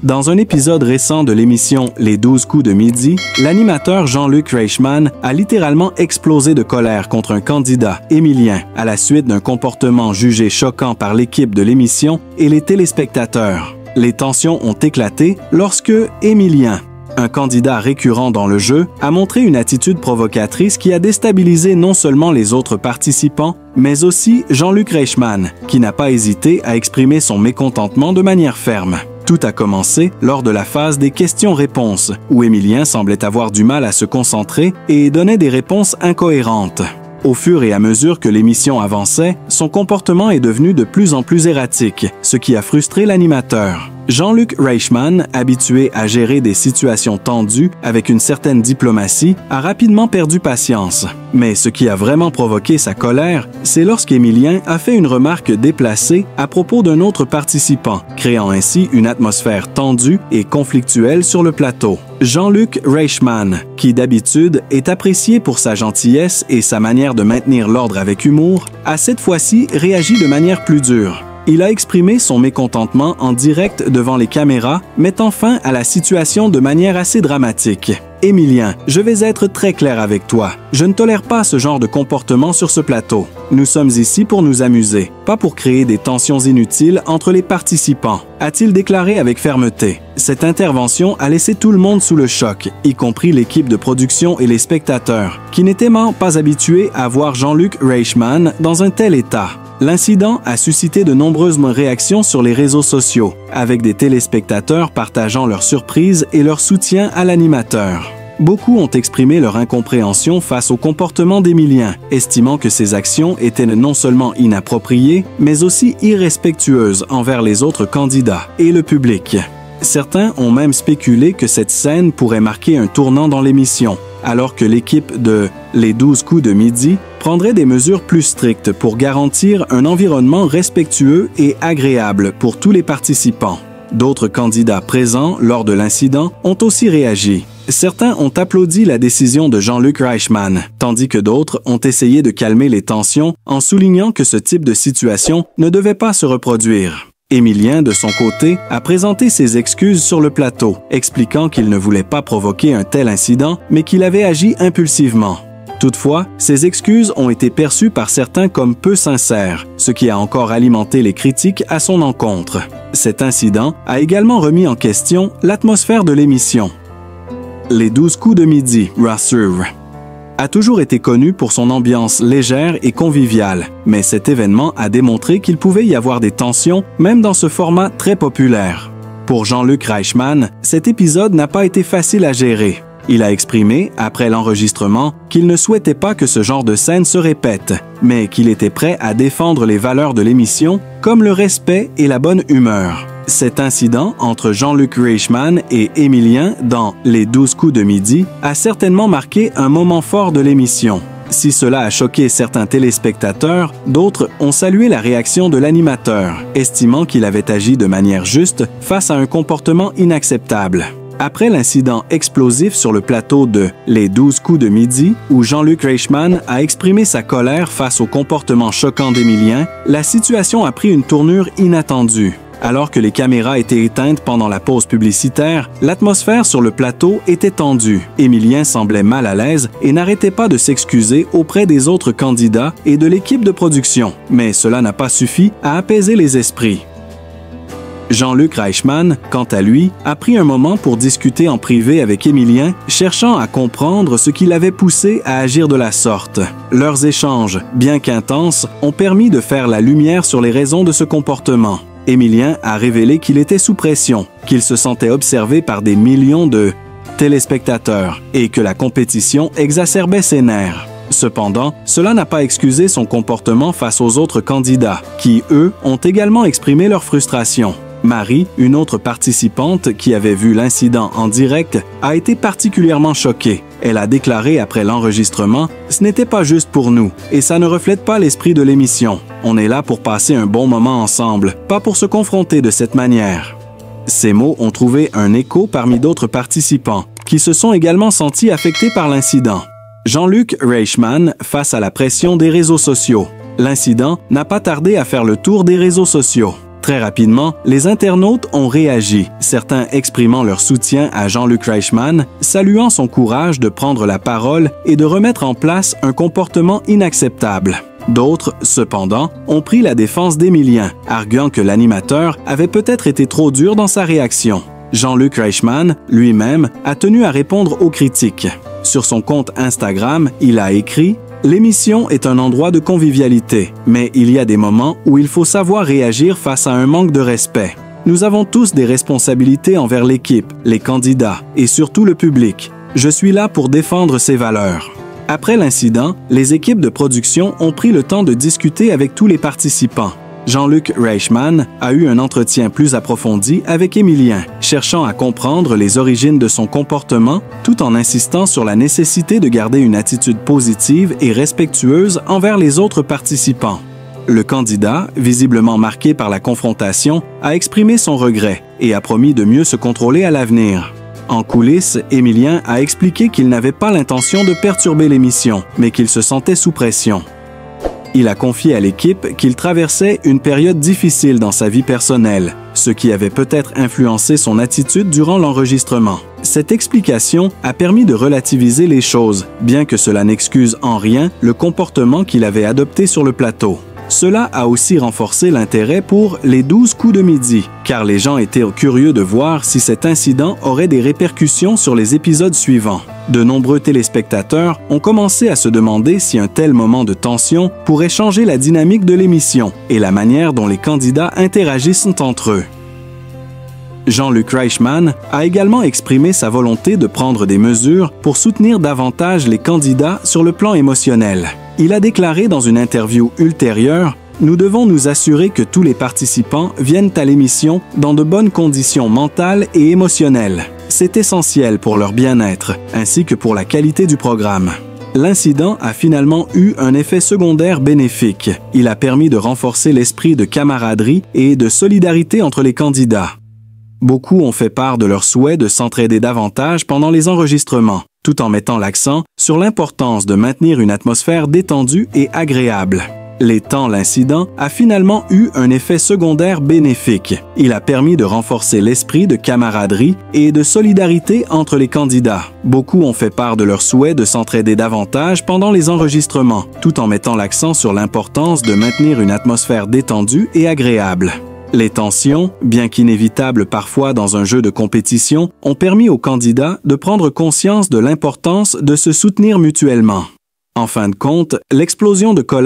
Dans un épisode récent de l'émission Les 12 coups de midi, l'animateur Jean-Luc Reichmann a littéralement explosé de colère contre un candidat, Émilien, à la suite d'un comportement jugé choquant par l'équipe de l'émission et les téléspectateurs. Les tensions ont éclaté lorsque Émilien, un candidat récurrent dans le jeu, a montré une attitude provocatrice qui a déstabilisé non seulement les autres participants, mais aussi Jean-Luc Reichmann, qui n'a pas hésité à exprimer son mécontentement de manière ferme. Tout a commencé lors de la phase des questions-réponses, où Émilien semblait avoir du mal à se concentrer et donnait des réponses incohérentes. Au fur et à mesure que l'émission avançait, son comportement est devenu de plus en plus erratique, ce qui a frustré l'animateur. Jean-Luc Reichmann, habitué à gérer des situations tendues avec une certaine diplomatie, a rapidement perdu patience. Mais ce qui a vraiment provoqué sa colère, c'est lorsqu'Émilien a fait une remarque déplacée à propos d'un autre participant, créant ainsi une atmosphère tendue et conflictuelle sur le plateau. Jean-Luc Reichmann, qui d'habitude est apprécié pour sa gentillesse et sa manière de maintenir l'ordre avec humour, a cette fois-ci réagi de manière plus dure. Il a exprimé son mécontentement en direct devant les caméras, mettant fin à la situation de manière assez dramatique. « Émilien, je vais être très clair avec toi. Je ne tolère pas ce genre de comportement sur ce plateau. Nous sommes ici pour nous amuser, pas pour créer des tensions inutiles entre les participants », a-t-il déclaré avec fermeté. Cette intervention a laissé tout le monde sous le choc, y compris l'équipe de production et les spectateurs, qui n'étaient pas habitués à voir Jean-Luc Reichmann dans un tel état. L'incident a suscité de nombreuses réactions sur les réseaux sociaux, avec des téléspectateurs partageant leur surprise et leur soutien à l'animateur. Beaucoup ont exprimé leur incompréhension face au comportement d'Émilien, estimant que ses actions étaient non seulement inappropriées, mais aussi irrespectueuses envers les autres candidats et le public. Certains ont même spéculé que cette scène pourrait marquer un tournant dans l'émission, alors que l'équipe de Les 12 coups de midi prendrait des mesures plus strictes pour garantir un environnement respectueux et agréable pour tous les participants. D'autres candidats présents lors de l'incident ont aussi réagi. Certains ont applaudi la décision de Jean-Luc Reichmann, tandis que d'autres ont essayé de calmer les tensions en soulignant que ce type de situation ne devait pas se reproduire. Émilien, de son côté, a présenté ses excuses sur le plateau, expliquant qu'il ne voulait pas provoquer un tel incident, mais qu'il avait agi impulsivement. Toutefois, ces excuses ont été perçues par certains comme peu sincères, ce qui a encore alimenté les critiques à son encontre. Cet incident a également remis en question l'atmosphère de l'émission. Les 12 coups de midi, Rassure, a toujours été connu pour son ambiance légère et conviviale, mais cet événement a démontré qu'il pouvait y avoir des tensions, même dans ce format très populaire. Pour Jean-Luc Reichmann, cet épisode n'a pas été facile à gérer. Il a exprimé, après l'enregistrement, qu'il ne souhaitait pas que ce genre de scène se répète, mais qu'il était prêt à défendre les valeurs de l'émission, comme le respect et la bonne humeur. Cet incident entre Jean-Luc Reichmann et Émilien dans Les 12 coups de midi a certainement marqué un moment fort de l'émission. Si cela a choqué certains téléspectateurs, d'autres ont salué la réaction de l'animateur, estimant qu'il avait agi de manière juste face à un comportement inacceptable. Après l'incident explosif sur le plateau de Les 12 coups de midi, où Jean-Luc Reichmann a exprimé sa colère face au comportement choquant d'Émilien, la situation a pris une tournure inattendue. Alors que les caméras étaient éteintes pendant la pause publicitaire, l'atmosphère sur le plateau était tendue. Émilien semblait mal à l'aise et n'arrêtait pas de s'excuser auprès des autres candidats et de l'équipe de production. Mais cela n'a pas suffi à apaiser les esprits. Jean-Luc Reichmann, quant à lui, a pris un moment pour discuter en privé avec Émilien, cherchant à comprendre ce qui l'avait poussé à agir de la sorte. Leurs échanges, bien qu'intenses, ont permis de faire la lumière sur les raisons de ce comportement. Émilien a révélé qu'il était sous pression, qu'il se sentait observé par des millions de téléspectateurs et que la compétition exacerbait ses nerfs. Cependant, cela n'a pas excusé son comportement face aux autres candidats, qui, eux, ont également exprimé leur frustration. Marie, une autre participante qui avait vu l'incident en direct, a été particulièrement choquée. Elle a déclaré après l'enregistrement « Ce n'était pas juste pour nous, et ça ne reflète pas l'esprit de l'émission. On est là pour passer un bon moment ensemble, pas pour se confronter de cette manière. » Ces mots ont trouvé un écho parmi d'autres participants, qui se sont également sentis affectés par l'incident. Jean-Luc Reichmann face à la pression des réseaux sociaux. L'incident n'a pas tardé à faire le tour des réseaux sociaux. Très rapidement, les internautes ont réagi, certains exprimant leur soutien à Jean-Luc Reichmann, saluant son courage de prendre la parole et de remettre en place un comportement inacceptable. D'autres, cependant, ont pris la défense d'Emilien, arguant que l'animateur avait peut-être été trop dur dans sa réaction. Jean-Luc Reichmann, lui-même, a tenu à répondre aux critiques. Sur son compte Instagram, il a écrit « L'émission est un endroit de convivialité, mais il y a des moments où il faut savoir réagir face à un manque de respect. Nous avons tous des responsabilités envers l'équipe, les candidats et surtout le public. Je suis là pour défendre ces valeurs. » Après l'incident, les équipes de production ont pris le temps de discuter avec tous les participants. Jean-Luc Reichmann a eu un entretien plus approfondi avec Emilien, cherchant à comprendre les origines de son comportement tout en insistant sur la nécessité de garder une attitude positive et respectueuse envers les autres participants. Le candidat, visiblement marqué par la confrontation, a exprimé son regret et a promis de mieux se contrôler à l'avenir. En coulisses, Emilien a expliqué qu'il n'avait pas l'intention de perturber l'émission, mais qu'il se sentait sous pression. Il a confié à l'équipe qu'il traversait une période difficile dans sa vie personnelle, ce qui avait peut-être influencé son attitude durant l'enregistrement. Cette explication a permis de relativiser les choses, bien que cela n'excuse en rien le comportement qu'il avait adopté sur le plateau. Cela a aussi renforcé l'intérêt pour les 12 coups de midi, car les gens étaient curieux de voir si cet incident aurait des répercussions sur les épisodes suivants. De nombreux téléspectateurs ont commencé à se demander si un tel moment de tension pourrait changer la dynamique de l'émission et la manière dont les candidats interagissent entre eux. Jean-Luc Reichmann a également exprimé sa volonté de prendre des mesures pour soutenir davantage les candidats sur le plan émotionnel. Il a déclaré dans une interview ultérieure « Nous devons nous assurer que tous les participants viennent à l'émission dans de bonnes conditions mentales et émotionnelles. C'est essentiel pour leur bien-être, ainsi que pour la qualité du programme. » L'incident a finalement eu un effet secondaire bénéfique. Il a permis de renforcer l'esprit de camaraderie et de solidarité entre les candidats. Beaucoup ont fait part de leur souhait de s'entraider davantage pendant les enregistrements, tout en mettant l'accent sur l'importance de maintenir une atmosphère détendue et agréable. L'incident a finalement eu un effet secondaire bénéfique. Il a permis de renforcer l'esprit de camaraderie et de solidarité entre les candidats. Beaucoup ont fait part de leur souhait de s'entraider davantage pendant les enregistrements, tout en mettant l'accent sur l'importance de maintenir une atmosphère détendue et agréable. Les tensions, bien qu'inévitables parfois dans un jeu de compétition, ont permis aux candidats de prendre conscience de l'importance de se soutenir mutuellement. En fin de compte, l'explosion de colère